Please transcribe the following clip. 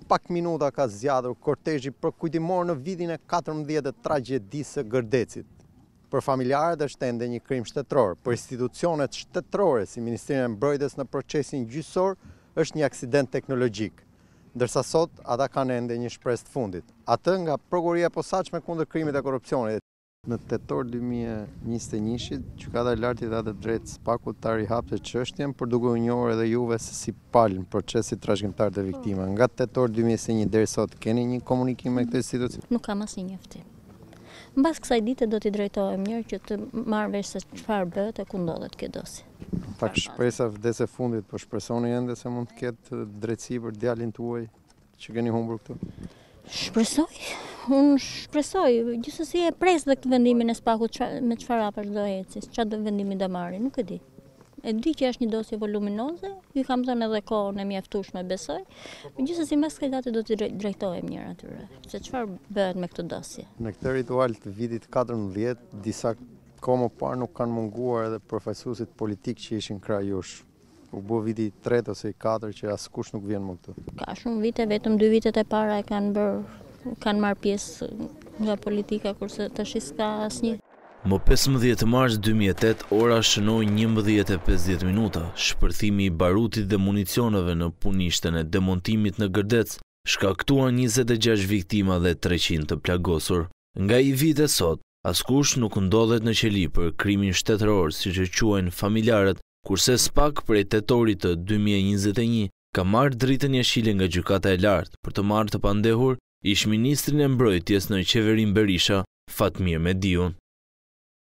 Pak minuta ka zgjatur kortezhi përkujtimor në vitin e 14 të tragjedisë së Gërdecit. Për familjarët është ende një krim shtetëror, për institucionet shtetërore si Ministrinë e Mbrojtjes në procesin gjyqësor është një aksident teknologjik, ndërsa sot ata kanë ende një shpresë të fundit. Atë nga Prokuroria e Posaçme kundër krimit e korrupsionit. Në tetor 2021, Gjykata e Lartë i dha të drejtë SPAK-ut ta rihapte çështjen për duke u njohur edhe juve se si palën procesit trashëgimtar të viktimave. Nga tetor 2021 deri sot keni një komunikim me këtë institucion? Nuk kam asnjë njoftim. Mbas kësaj dite do t'i drejtohem mirë që të marr vesh se çfarë bëhet e ku ndodhet kjo dosje. Pak shpresa vdes e fundit, po shpresoni ende se mund të ketë drejtësi për djalin tuaj që keni humbur këtu? Unë shpresoj, gjithsesi e pres dhe këtë vendimin e SPAK-ut me çfarë hapësh do eci, çfarë vendimi do marri, nuk e di. E di që është një dosje voluminoze, ju kam thënë edhe kohën e mjaftueshme besoj, gjithsesi mbas kësaj date do t'i drejtohem mirë atyre, se çfarë bëhet me këtë dosje. Në këtë ritual të vitit 14, disa kohë më parë nuk kanë munguar edhe përfaqësuesit politik që ishin krah jush. U bë viti 3 ose i 4 që askush nuk vjen më këtu. Ka shumë vite, vetëm 2 vitet e para e kanë marrë pjesë nga politika, kurse tash s'ka asnjë. Më 15 mars 2008, ora shënoi 11:50 minuta. Shpërthimi i barutit dhe municioneve në punishten e demontimit në Gërdec shkaktuan 26 viktima dhe 300 të plagosur. Nga i vite sot, askush nuk ndodhet në qeli për krimin shtetëror, siç e quajnë familjarët, kurse SPAK prej tetorit të 2021 ka marrë dritën jashile nga Gjykata e Lartë për të marrë të pandehur ish ministrin e Mbrojtjes në qeverinë Berisha, Fatmir Mediun.